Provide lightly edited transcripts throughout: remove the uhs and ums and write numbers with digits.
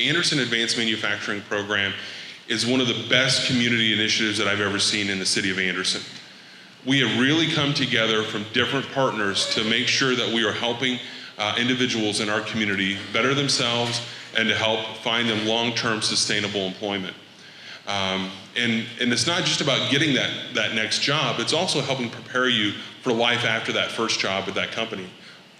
the Anderson Advanced Manufacturing Program is one of the best community initiatives that I've ever seen in the city of Anderson. We have really come together from different partners to make sure that we are helping individuals in our community better themselves and to help find them long-term sustainable employment. And it's not just about getting that next job, it's also helping prepare you for life after that first job at that company.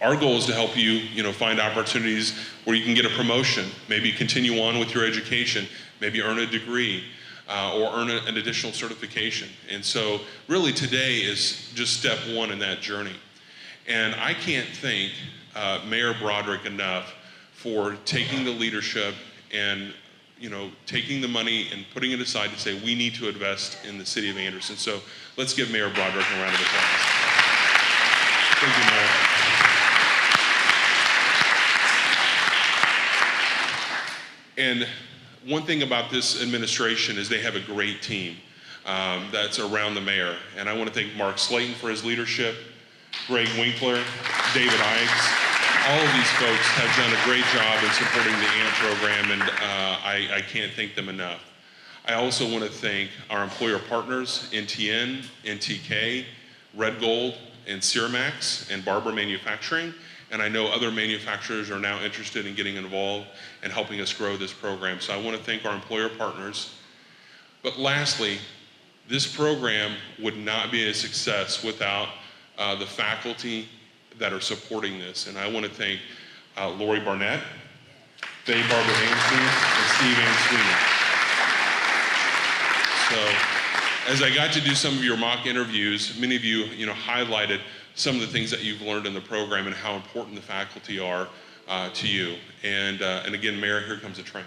Our goal is to help you, find opportunities where you can get a promotion, maybe continue on with your education, maybe earn a degree, or earn an additional certification. And so really today is just step one in that journey. And I can't thank Mayor Broderick enough for taking the leadership and taking the money and putting it aside to say we need to invest in the city of Anderson. So let's give Mayor Broderick a round of applause. Thank you, Mayor. And one thing about this administration is they have a great team that's around the mayor. And I want to thank Mark Slayton for his leadership, Greg Winkler, David Ikes. All of these folks have done a great job in supporting the AAMP program, and I can't thank them enough. I also want to thank our employer partners, NTN, NTK, Red Gold, and Ciramax, and Barber Manufacturing. And I know other manufacturers are now interested in getting involved and helping us grow this program. So I want to thank our employer partners. But lastly, this program would not be a success without the faculty that are supporting this. And I want to thank Lori Barnett, Faye Barber Anderson, and Steve Ann Sweeney. So as I got to do some of your mock interviews, many of you, highlighted some of the things that you've learned in the program and how important the faculty are to you. And again, Mayor, here comes a train.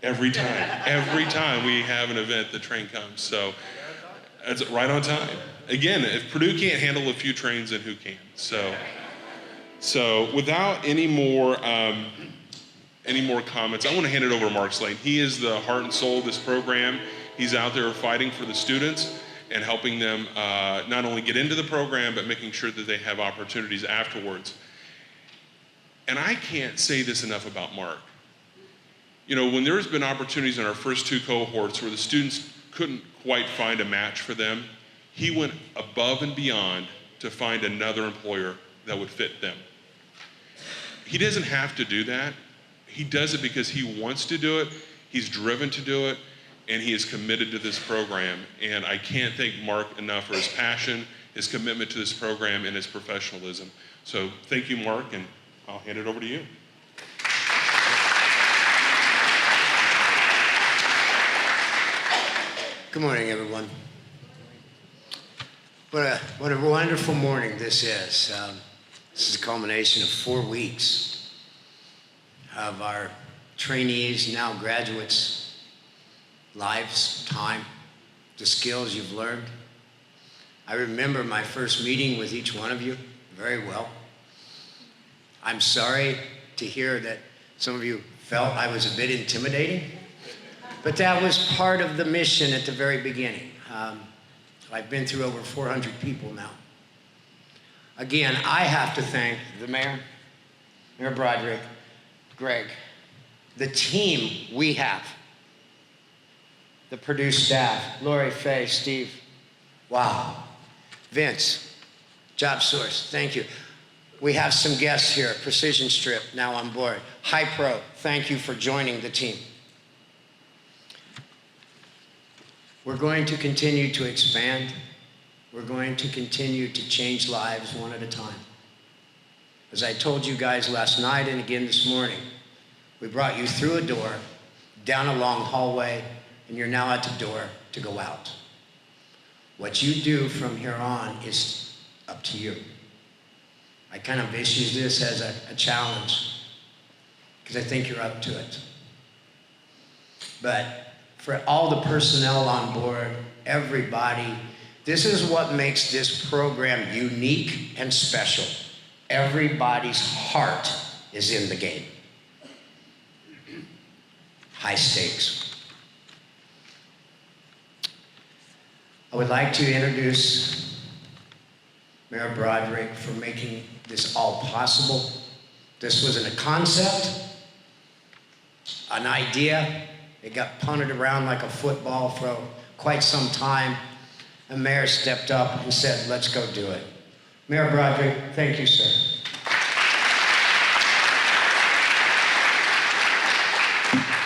Every time we have an event, the train comes. So it's right on time. Again, if Purdue can't handle a few trains, then who can? So without any more comments, I want to hand it over to Mark Slayton. He is the heart and soul of this program. He's out there fighting for the students and helping them not only get into the program, but making sure that they have opportunities afterwards. And I can't say this enough about Mark. When there's been opportunities in our first two cohorts where the students couldn't quite find a match for them, he went above and beyond to find another employer that would fit them. He doesn't have to do that. He does it because he wants to do it, he's driven to do it, and he is committed to this program. And I can't thank Mark enough for his passion, his commitment to this program, and his professionalism. So thank you, Mark, and I'll hand it over to you. Good morning, everyone. What a wonderful morning this is. This is a culmination of 4 weeks of our trainees, now graduates, lives, time, the skills you've learned. I remember my first meeting with each one of you very well. I'm sorry to hear that some of you felt I was a bit intimidating, but that was part of the mission at the very beginning. I've been through over 400 people now. Again, I have to thank the mayor, Mayor Broderick, Greg, the team we have, the Purdue staff, Lori, Faye, Steve, wow. Vince, Job Source, thank you. We have some guests here, Precision Strip, now on board. High Pro, thank you for joining the team. We're going to continue to expand. We're going to continue to change lives one at a time. As I told you guys last night and again this morning, we brought you through a door, down a long hallway, and you're now at the door to go out. What you do from here on is up to you. I kind of issue this as a challenge because I think you're up to it. But for all the personnel on board, everybody, this is what makes this program unique and special. Everybody's heart is in the game. High stakes. I would like to introduce Mayor Broderick for making this all possible. This wasn't a concept. an idea. It got punted around like a football for quite some time. The mayor stepped up and said, let's go do it. Mayor Broderick, thank you, sir.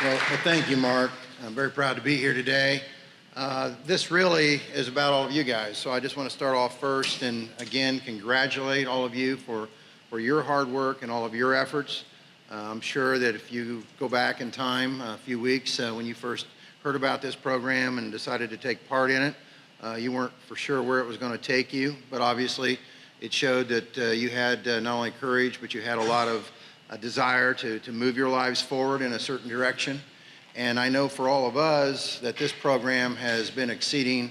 Well, thank you, Mark. I'm very proud to be here today. This really is about all of you guys. So I just want to start off first and again congratulate all of you for your hard work and all of your efforts. I'm sure that if you go back in time a few weeks when you first heard about this program and decided to take part in it, you weren't for sure where it was going to take you, but obviously it showed that you had not only courage, but you had a lot of desire to move your lives forward in a certain direction. And I know for all of us that this program has been exceeding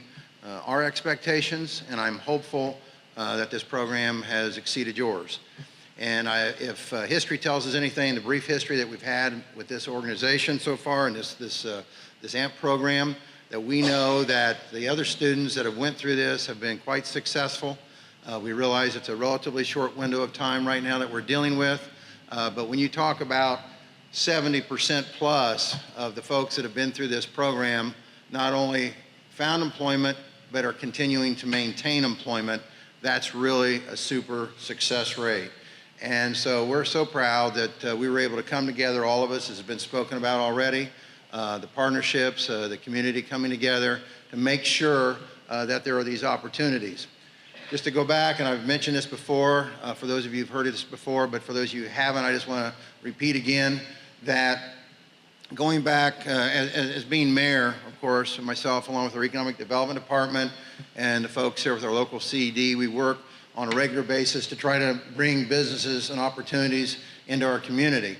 our expectations, and I'm hopeful that this program has exceeded yours. And if history tells us anything, the brief history that we've had with this organization so far and this AAMP program, that we know that the other students that have went through this have been quite successful. We realize it's a relatively short window of time right now that we're dealing with, but when you talk about 70% plus of the folks that have been through this program not only found employment, but are continuing to maintain employment, that's really a super success rate. And so we're so proud that we were able to come together, all of us, as has been spoken about already, the partnerships, the community coming together to make sure that there are these opportunities. Just to go back, and I've mentioned this before, for those of you who've heard this before, but for those of you who haven't, I just want to repeat again that going back as being mayor, of course, myself along with our Economic Development Department and the folks here with our local CED, we work on a regular basis to try to bring businesses and opportunities into our community.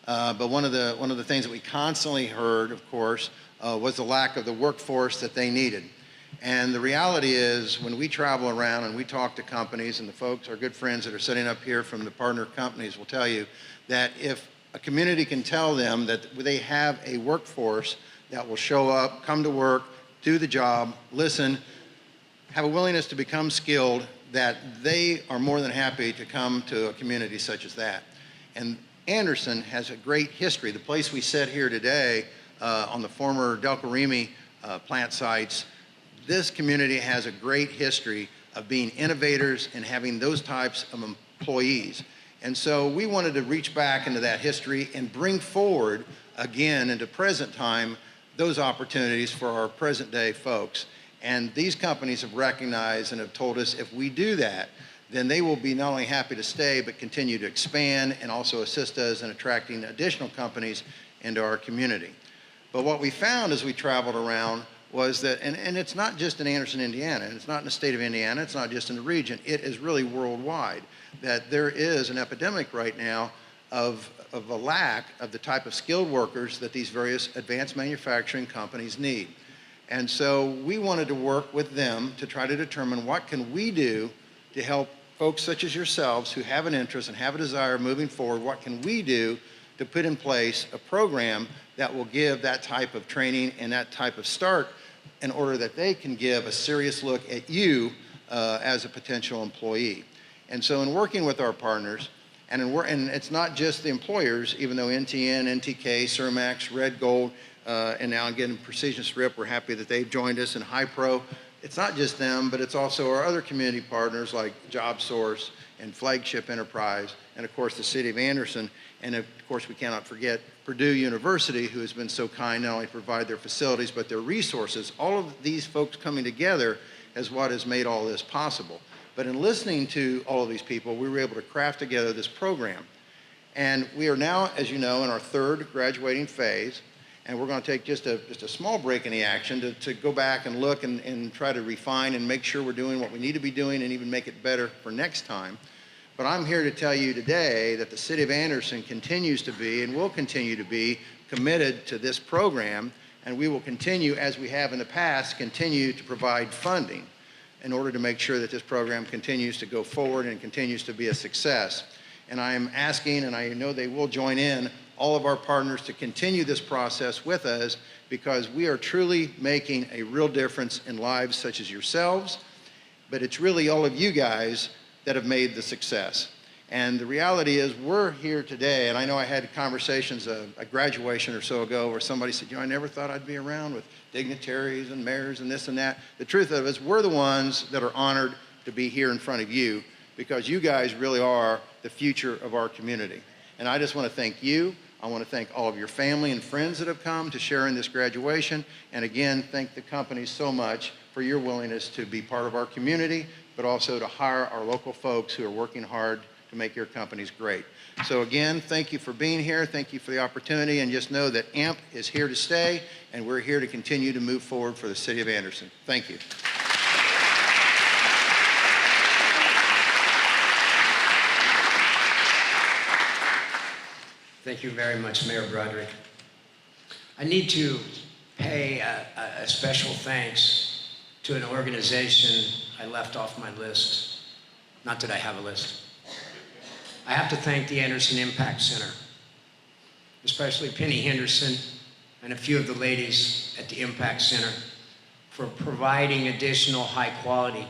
But one of the things that we constantly heard, of course, was the lack of the workforce that they needed. And the reality is, when we travel around and we talk to companies, and the folks, our good friends that are sitting up here from the partner companies will tell you that if a community can tell them that they have a workforce that will show up, come to work, do the job, listen, have a willingness to become skilled, that they are more than happy to come to a community such as that. And Anderson has a great history. The place we sit here today on the former Delco-Remy plant sites, this community has a great history of being innovators and having those types of employees. And so we wanted to reach back into that history and bring forward again into present time those opportunities for our present day folks. And these companies have recognized and have told us if we do that, then they will be not only happy to stay, but continue to expand and also assist us in attracting additional companies into our community. But what we found as we traveled around was that, and it's not just in Anderson, Indiana, and it's not in the state of Indiana, it's not just in the region, it is really worldwide, that there is an epidemic right now of a lack of the type of skilled workers that these various advanced manufacturing companies need. And so we wanted to work with them to try to determine what can we do to help folks such as yourselves who have an interest and have a desire moving forward, what can we do to put in place a program that will give that type of training and that type of start in order that they can give a serious look at you as a potential employee. And so in working with our partners, and it's not just the employers, even though NTN, NTK, Cermax, Red Gold, and now again Precision Strip, we're happy that they've joined us, and HiPro. It's not just them, but it's also our other community partners like JobSource and Flagship Enterprise, and of course the City of Anderson, and of course we cannot forget Purdue University, who has been so kind not only to provide their facilities, but their resources. All of these folks coming together is what has made all this possible. But in listening to all of these people, we were able to craft together this program. And we are now, as you know, in our third graduating phase, and we're going to take just a small break in the action to go back and look and try to refine and make sure we're doing what we need to be doing and even make it better for next time. But I'm here to tell you today that the City of Anderson continues to be and will continue to be committed to this program, and we will continue, as we have in the past, continue to provide funding in order to make sure that this program continues to go forward and continues to be a success. And I am asking, and I know they will join in, all of our partners to continue this process with us, because we are truly making a real difference in lives such as yourselves, but it's really all of you guys that have made the success. And the reality is we're here today, and I know I had conversations a graduation or so ago where somebody said, I never thought I'd be around with dignitaries and mayors and this and that. The truth of it is we're the ones that are honored to be here in front of you because you guys really are the future of our community. And I just want to thank you. I want to thank all of your family and friends that have come to share in this graduation. And again, thank the company so much for your willingness to be part of our community, but also to hire our local folks who are working hard to make your companies great. So again, thank you for being here. Thank you for the opportunity. And just know that AMP is here to stay, and we're here to continue to move forward for the city of Anderson. Thank you. Thank you very much, Mayor Broderick. I need to pay a special thanks to an organization I left off my list. Not that I have a list. I have to thank the Anderson Impact Center, especially Penny Henderson and a few of the ladies at the Impact Center for providing additional high-quality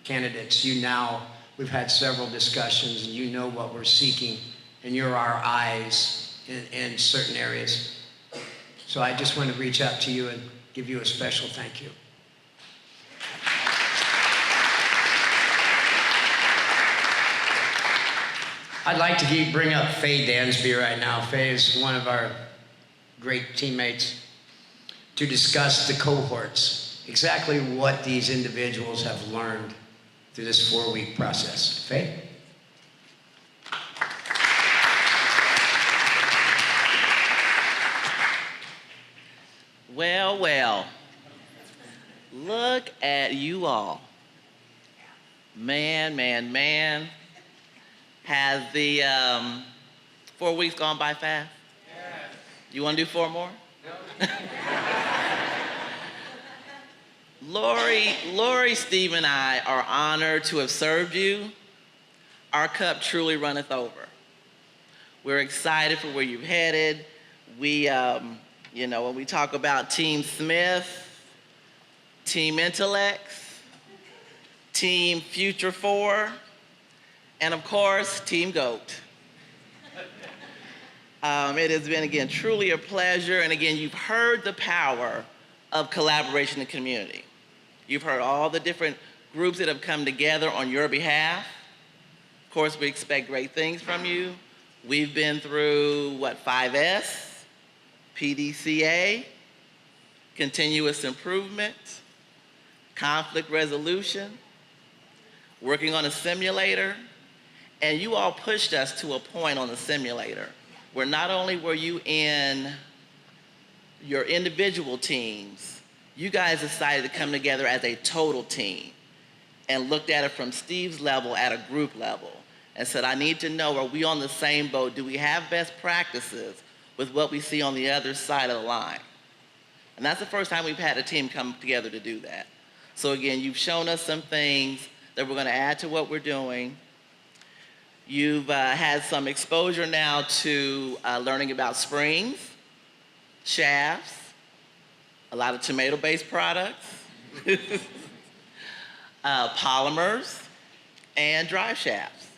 candidates. We've had several discussions, and you know what we're seeking, and you're our eyes in certain areas. So I just want to reach out to you and give you a special thank you. I'd like to bring up Faye Dansby right now. Faye is one of our great teammates to discuss the cohorts, exactly what these individuals have learned through this 4-week process. Faye? Well, well, look at you all. Man, man, man. Has the 4 weeks gone by fast? Yes. You want to do 4 more? No. Lori, Steve, and I are honored to have served you. Our cup truly runneth over. We're excited for where you're headed. We, when we talk about Team Smith, Team Intellects, Team Future 4, and of course, Team GOAT. It has been, again, truly a pleasure. And again, you've heard the power of collaboration in the community. You've heard all the different groups that have come together on your behalf. Of course, we expect great things from you. We've been through, 5S, PDCA, continuous improvement, conflict resolution, working on a simulator. And you all pushed us to a point on the simulator where not only were you in your individual teams, you guys decided to come together as a total team and looked at it from Steve's level at a group level and said, I need to know, are we on the same boat? Do we have best practices with what we see on the other side of the line? And that's the first time we've had a team come together to do that. So again, you've shown us some things that we're going to add to what we're doing. You've had some exposure now to learning about springs, shafts, a lot of tomato-based products, polymers, and drive shafts.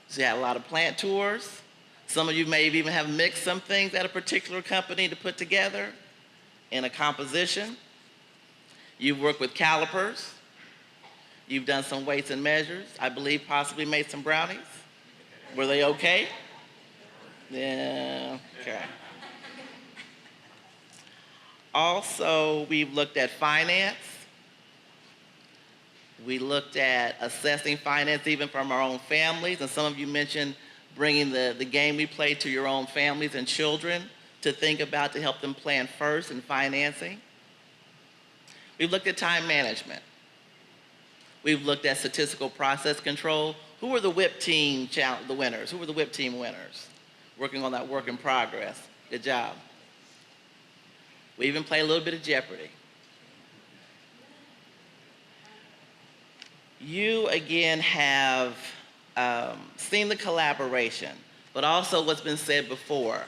So you had a lot of plant tours. Some of you may even have mixed some things at a particular company to put together in a composition. You've worked with calipers. You've done some weights and measures. I believe possibly made some brownies. Were they okay? Yeah, okay. Also, we've looked at finance. We looked at assessing finance even from our own families. And some of you mentioned bringing the game we play to your own families and children to think about to help them plan first in financing. We've looked at time management. We've looked at statistical process control. Who were the WIP team the winners? Who were the WIP team winners? Working on that work in progress. Good job. We even played a little bit of Jeopardy. You, again, have seen the collaboration, but also what's been said before.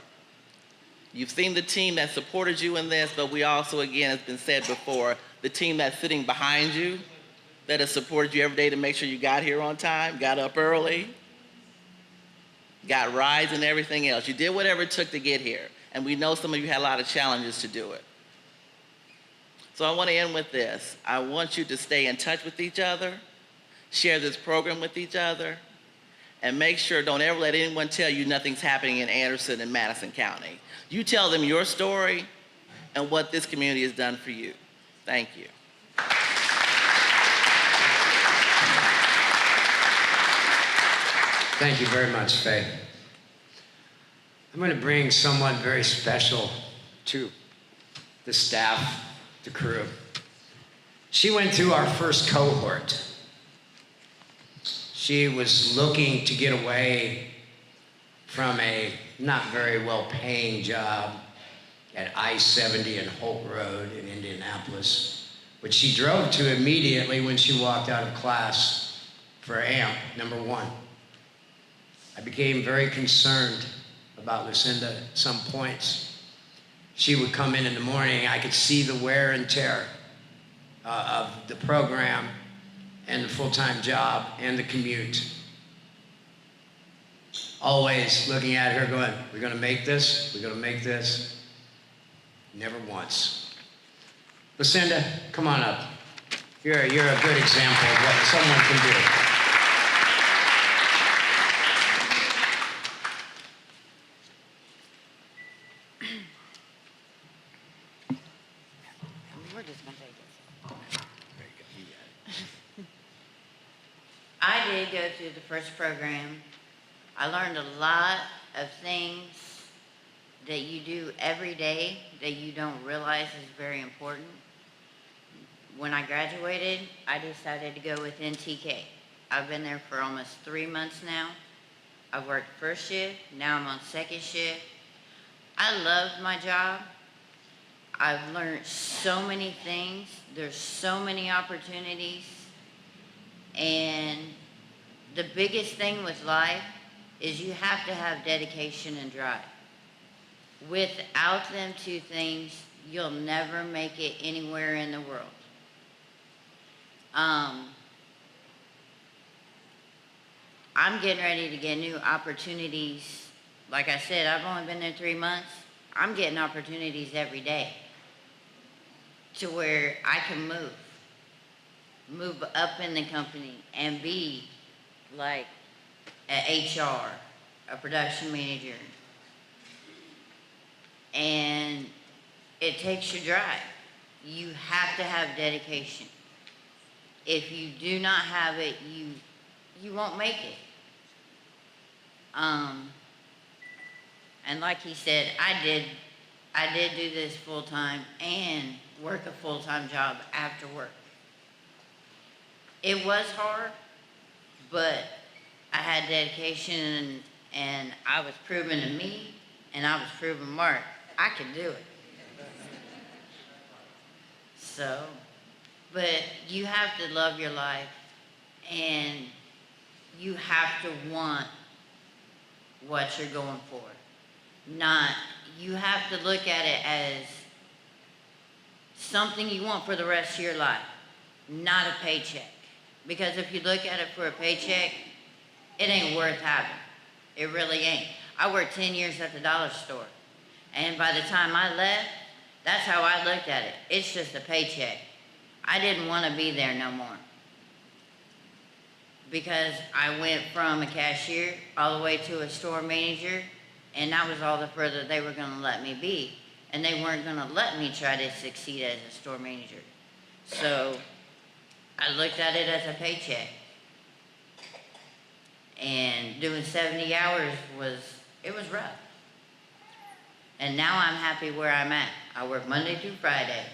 You've seen the team that supported you in this, but we also, again, has been said before, the team that's sitting behind you that has supported you every day to make sure you got here on time, got up early, got rides and everything else. You did whatever it took to get here. And we know some of you had a lot of challenges to do it. So I want to end with this. I want you to stay in touch with each other, share this program with each other, and make sure, don't ever let anyone tell you nothing's happening in Anderson and Madison County. You tell them your story and what this community has done for you. Thank you. Thank you very much, Faye. I'm going to bring someone very special to the staff, the crew. She went through our first cohort. She was looking to get away from a not very well-paying job at I-70 and Holt Road in Indianapolis, which she drove to immediately when she walked out of class for AAMP #1. I became very concerned about Lucinda at some points. She would come in the morning, I could see the wear and tear of the program and the full-time job and the commute. Always looking at her going, we're gonna make this, we're gonna make this. Never once. Lucinda, come on up. You're a good example of what someone can do. We're just gonna take it. I did go through the first program. I learned a lot of things that you do every day that you don't realize is very important. When I graduated, I decided to go with NTK. I've been there for almost 3 months now. I've worked first shift, now I'm on second shift. I love my job. I've learned so many things. There's so many opportunities. And the biggest thing with life is you have to have dedication and drive. Without them two things, you'll never make it anywhere in the world. I'm getting ready to get new opportunities. Like I said, I've only been there 3 months. I'm getting opportunities every day to where I can move up in the company and be like an HR, a production manager. And it takes your drive. You have to have dedication. If you do not have it, you won't make it. And like he said, I did do this full time and work a full-time job after work. It was hard, but I had dedication and I was proving to me and I was proving Mark, I could do it. So, but you have to love your life and you have to want what you're going for. You have to look at it as something you want for the rest of your life, not a paycheck. Because if you look at it for a paycheck, it ain't worth having. It really ain't. I worked 10 years at the dollar store. And by the time I left, that's how I looked at it. It's just a paycheck. I didn't want to be there no more. Because I went from a cashier all the way to a store manager, and that was all the further they were going to let me be. And they weren't going to let me try to succeed as a store manager. So I looked at it as a paycheck. And doing 70 hours was rough. And now I'm happy where I'm at. I work Monday through Friday.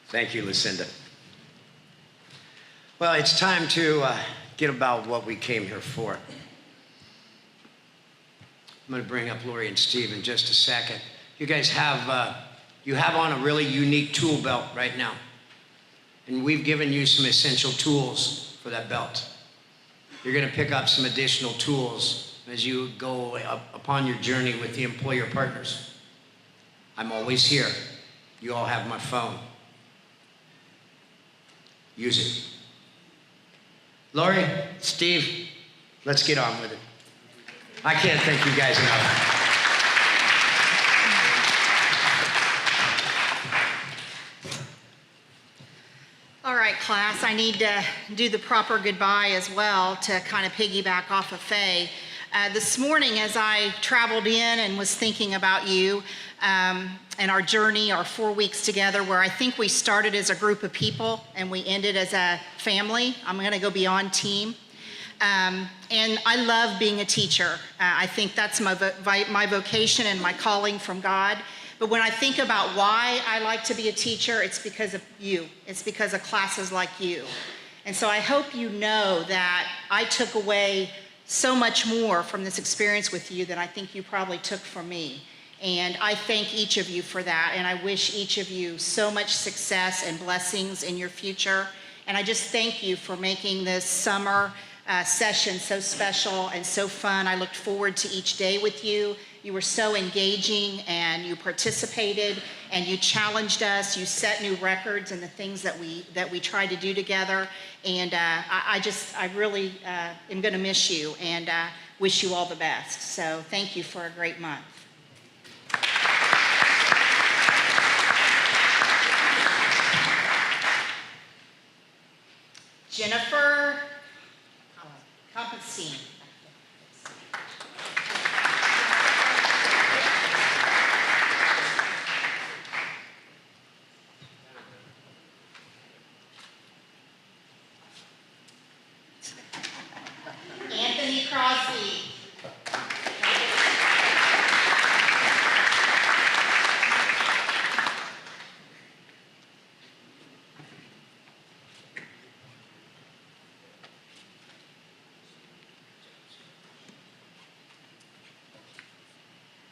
Thank you, Lucinda. Well, it's time to get about what we came here for. I'm going to bring up Lori and Steve in just a second. You guys have on a really unique tool belt right now. And we've given you some essential tools for that belt. You're going to pick up some additional tools as you go upon your journey with the employer partners. I'm always here. You all have my phone. Use it. Lori, Steve, let's get on with it. I can't thank you guys enough. All right, class, I need to do the proper goodbye as well to kind of piggyback off of Faye. This morning, as I traveled in and was thinking about you and our journey, our 4 weeks together, where I think we started as a group of people and we ended as a family. I'm going to go beyond team. And I love being a teacher. I think that's my vocation and my calling from God. But when I think about why I like to be a teacher, it's because of you. It's because of classes like you. And so I hope you know that I took away so much more from this experience with you than I think you probably took from me. And I thank each of you for that. And I wish each of you so much success and blessings in your future. And I just thank you for making this summer session so special and so fun. I looked forward to each day with you. You were so engaging and you participated and you challenged us. You set new records in the things that we tried to do together. And I really am going to miss you and wish you all the best. So thank you for a great month. Jennifer Compensine. Anthony Crosby.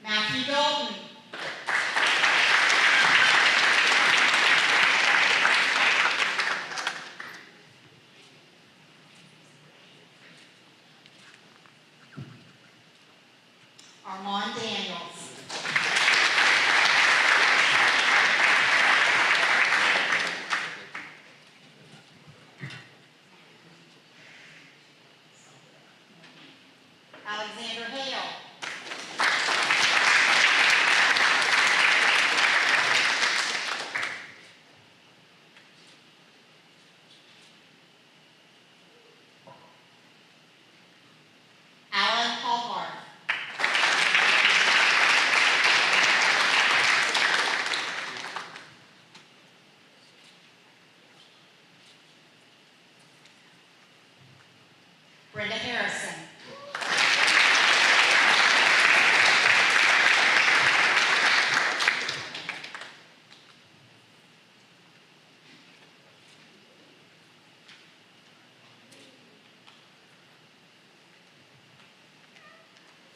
Matthew Dalton. Armand Daniels. Alexander Hale. Alan Hallmark. Brenda Harrison.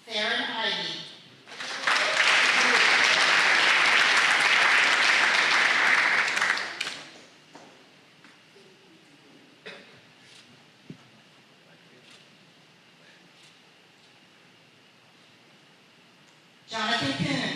Theron Ivey. Jonathan Kuhn.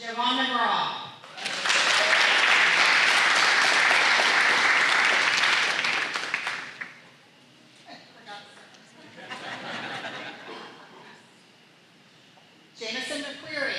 Javon McGraw. Jameson McQuarrie.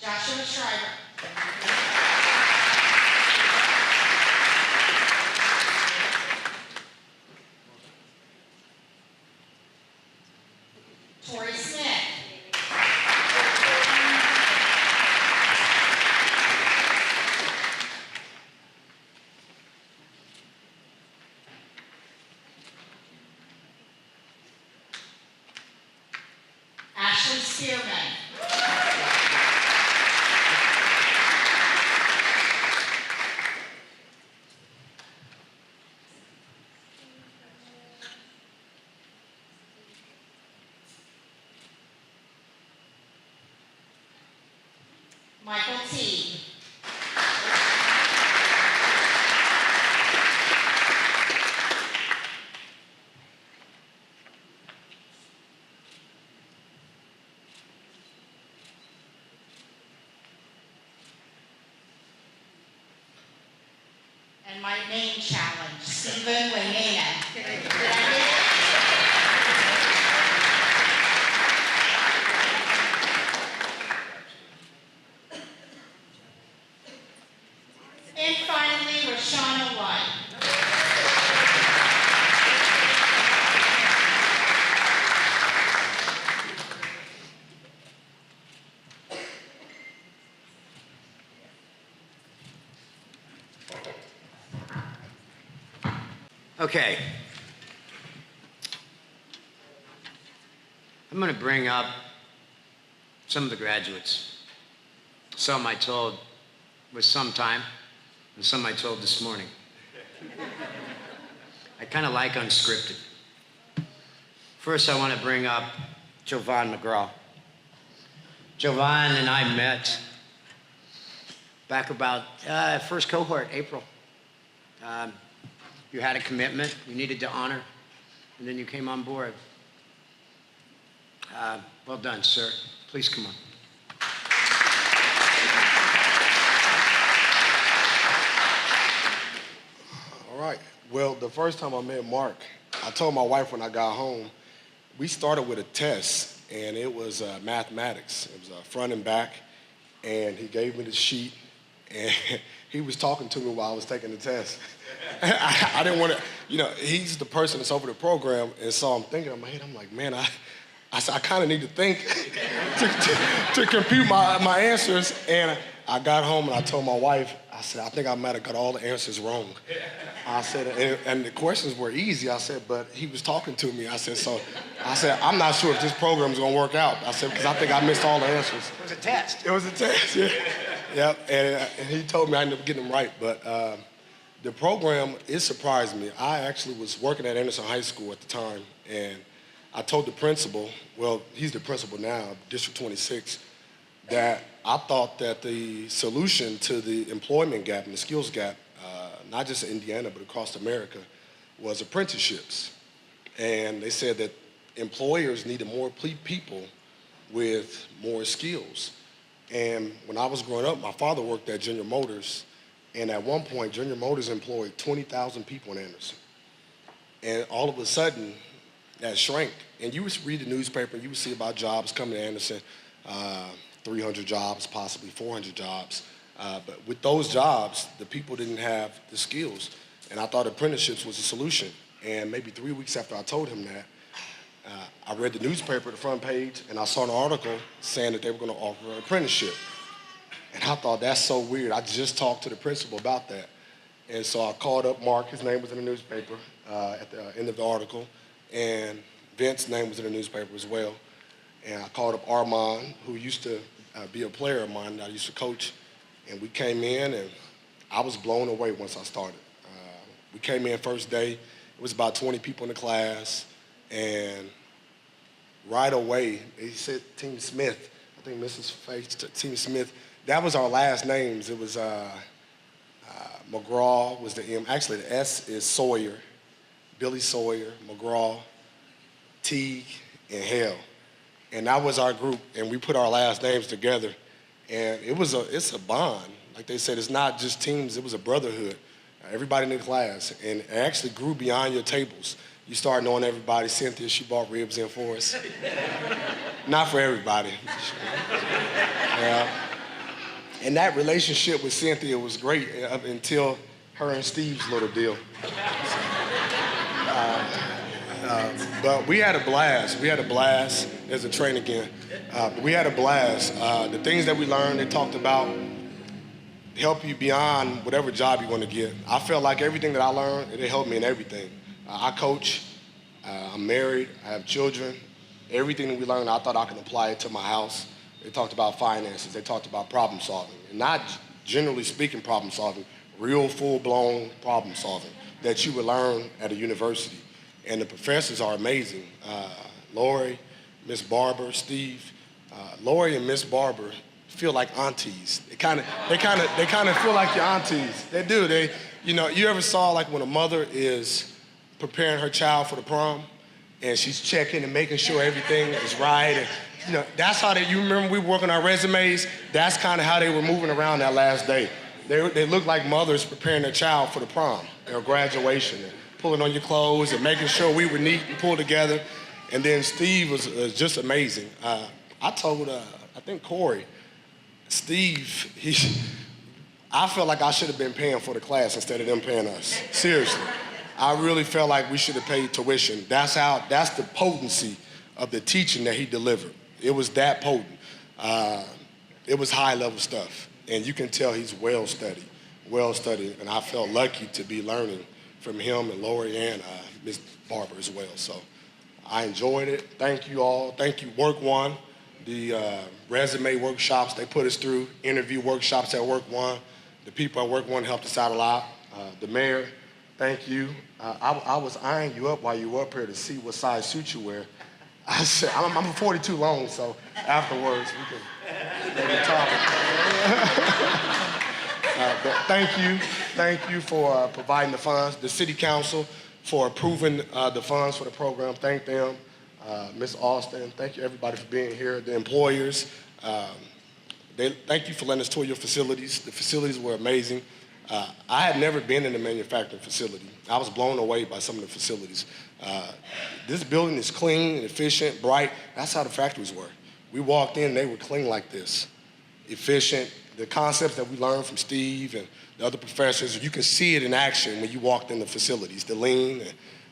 Joshua Schreiber. Tori Smith. Ashley Spearman. Michael T. And my name challenge, Stephen Waynena. Did I get it? And finally, Rashana White. Okay. I'm going to bring up some of the graduates. Some I told was sometime, and some I told this morning. I kind of like unscripted. First, I want to bring up Jovan McGraw. Jovan and I met back about first cohort, April. You had a commitment you needed to honor, and then you came on board. Well done, sir. Please come on. All right. Well, the first time I met Mark, I told my wife when I got home, we started with a test, and it was mathematics. It was front and back, and he gave me the sheet, and he was talking to me while I was taking the test. I didn't want to, he's the person that's over the program, and so I'm thinking in my head, I'm like, man, I kind of need to think to compute my answers. And I got home and I told my wife, I said, I think I might have got all the answers wrong. I said, and the questions were easy. I said, but he was talking to me. I said, I'm not sure if this program is going to work out. I said, because I think I missed all the answers. It was a test. It was a test, yeah. Yep, and he told me I ended up getting them right. But the program, it surprised me. I actually was working at Anderson High School at the time, and I told the principal, well, he's the principal now, District 26, that I thought that the solution to the employment gap and the skills gap, not just in Indiana, but across America, was apprenticeships. And they said that employers needed more people with more skills. And when I was growing up, my father worked at General Motors, and at one point, General Motors employed 20,000 people in Anderson. And all of a sudden, that shrank. And you would read the newspaper, and you would see about jobs coming to Anderson, 300 jobs, possibly 400 jobs. But with those jobs, the people didn't have the skills. And I thought apprenticeships was a solution. And maybe 3 weeks after I told him that, I read the newspaper, the front page, and I saw an article saying that they were going to offer an apprenticeship. And I thought, that's so weird. I just talked to the principal about that. And so I called up Mark, his name was in the newspaper at the end of the article, and Vince's name was in the newspaper as well. And I called up Armand, who used to be a player of mine that I used to coach, and we came in, and I was blown away once I started. We came in first day, it was about 20 people in the class, and right away, they said Team Smith, I think Mrs. Faith, Team Smith, that was our last names. It was McGraw was the M. Actually, the S is Sawyer, Billy Sawyer, McGraw, Teague, and Hale. And that was our group, and we put our last names together. And it's a bond. Like they said, it's not just teams, it was a brotherhood. Everybody in the class, and it actually grew beyond your tables. You start knowing everybody. Cynthia, she brought ribs in for us. Not for everybody. Yeah. And that relationship with Cynthia was great up until her and Steve's little deal. But we had a blast. We had a blast. There's a train again. We had a blast. The things that we learned, they talked about help you beyond whatever job you want to get. I felt like everything that I learned, it helped me in everything. I coach. I'm married. I have children. Everything that we learned, I thought I could apply it to my house. They talked about finances. They talked about problem solving. And not generally speaking problem solving, real full-blown problem solving that you would learn at a university. And the professors are amazing. Lori, Miss Barber, Steve. Lori and Miss Barber feel like aunties. They kind of feel like your aunties. They do. You ever saw like when a mother is preparing her child for the prom, and she's checking and making sure everything is right. And, that's how you remember we were working our resumes? That's kind of how they were moving around that last day. They looked like mothers preparing their child for the prom, their graduation, and pulling on your clothes and making sure we were neat and pulled together. And then Steve was just amazing. I told, I think Corey, Steve, I felt like I should have been paying for the class instead of them paying us. Seriously. I really felt like we should have paid tuition. That's the potency of the teaching that he delivered. It was that potent. It was high level stuff. And you can tell he's well studied. And I felt lucky to be learning from him and Lori and Ms. Barber as well. So I enjoyed it. Thank you all. Thank you, Work One, the resume workshops they put us through, interview workshops at Work One. The people at Work One helped us out a lot. The mayor, thank you. I was eyeing you up while you were up here to see what size suit you wear. I said, I'm 42 long, so afterwards we can maybe talk. But thank you for providing the funds. The city council for approving the funds for the program. Thank them. Ms. Austin, thank you everybody for being here. The employers, thank you for letting us tour your facilities. The facilities were amazing. I had never been in a manufacturing facility. I was blown away by some of the facilities. This building is clean, efficient, bright. That's how the factories were. We walked in, they were clean like this, efficient. The concepts that we learned from Steve and the other professors, you can see it in action when you walked in the facilities, the lean.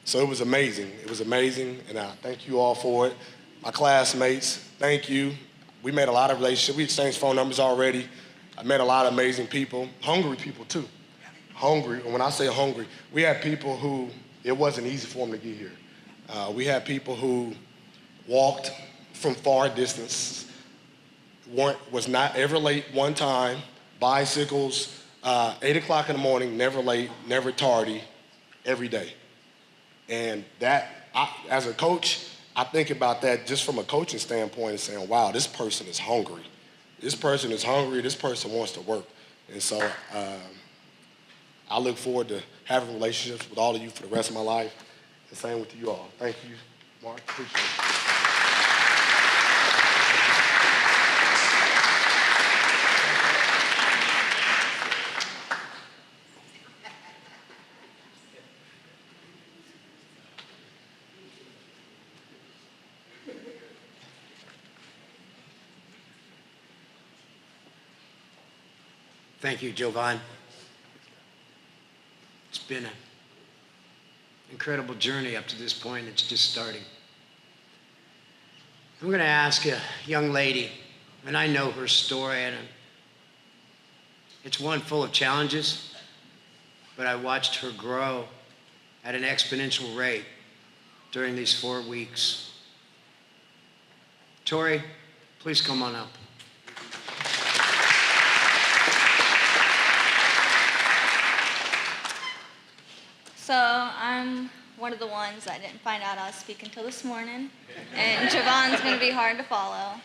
So it was amazing. It was amazing, and I thank you all for it. My classmates, thank you. We made a lot of relationships. We exchanged phone numbers already. I met a lot of amazing people, hungry people too. Hungry, and when I say hungry, we had people who, it wasn't easy for them to get here. We had people who walked from far distance, was not ever late one time, bicycles, 8 o'clock in the morning, never late, never tardy, every day. And as a coach, I think about that just from a coaching standpoint and saying, wow, this person is hungry. This person is hungry, this person wants to work. And so I look forward to having relationships with all of you for the rest of my life. The same with you all. Thank you, Mark. Appreciate it. Thank you, Jovan. It's been an incredible journey up to this point. It's just starting. I'm going to ask a young lady, and I know her story, and it's one full of challenges, but I watched her grow at an exponential rate during these 4 weeks. Tori, please come on up. So I'm one of the ones that didn't find out I was speaking until this morning, and Javon's going to be hard to follow.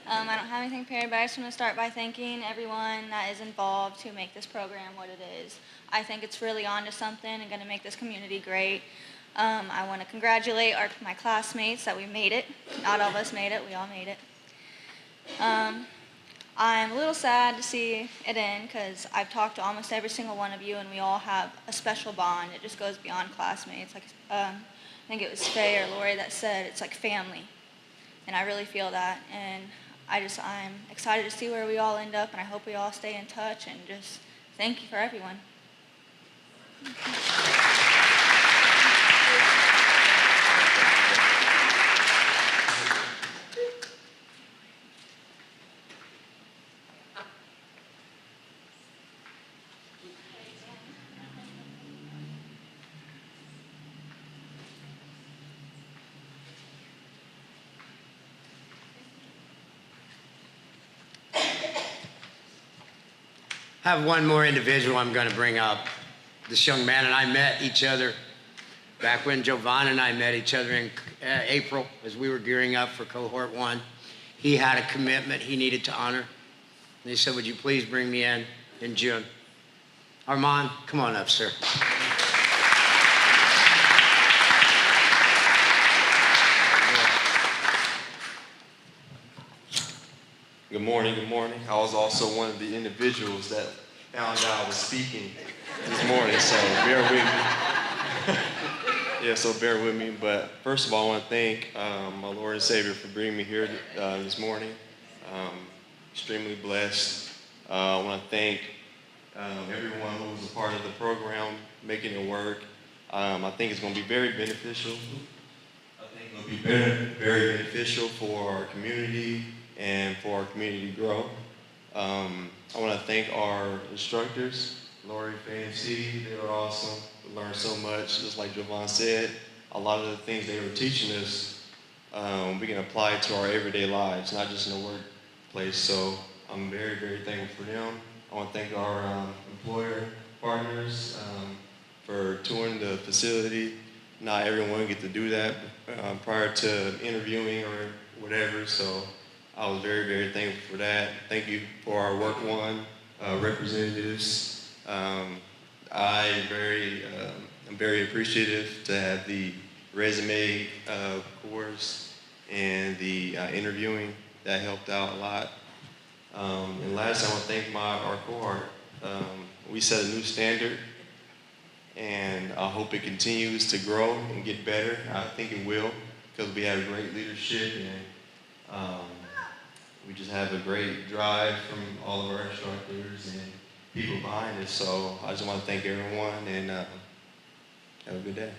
I don't have anything prepared, but I just want to start by thanking everyone that is involved to make this program what it is. I think it's really onto something and going to make this community great. I want to congratulate my classmates that we made it. Not all of us made it, we all made it. I'm a little sad to see it end because I've talked to almost every single one of you and we all have a special bond. It just goes beyond classmates. Like I think it was Faye or Lori that said it's like family. And I really feel that. And I'm excited to see where we all end up, and I hope we all stay in touch, and just thank you for everyone. I have one more individual I'm going to bring up. This young man and I met each other back when Jovan and I met each other in April as we were gearing up for cohort 1. He had a commitment he needed to honor. And he said, would you please bring me in June? Armand, come on up, sir. Good morning, good morning. I was also one of the individuals that found out I was speaking this morning, so bear with me. Yeah, so bear with me. But first of all, I want to thank my Lord and Savior for bringing me here this morning. Extremely blessed. I want to thank everyone who was a part of the program, making it work. I think it's going to be very beneficial. I think it'll be very beneficial for our community and for our community growth. I want to thank our instructors, Lori, Faye, and C. They were awesome. We learned so much. Just like Jovan said, a lot of the things they were teaching us, we can apply to our everyday lives, not just in the workplace. So I'm very, very thankful for them. I want to thank our employer partners for touring the facility. Not everyone get to do that prior to interviewing or whatever, so I was very, very thankful for that. Thank you for our Work One representatives. I'm very appreciative to have the resume course and the interviewing. That helped out a lot. And last, I want to thank our cohort. We set a new standard, and I hope it continues to grow and get better. I think it will, because we have great leadership, and we just have a great drive from all of our instructors and people behind us. So I just want to thank everyone, and have a good day.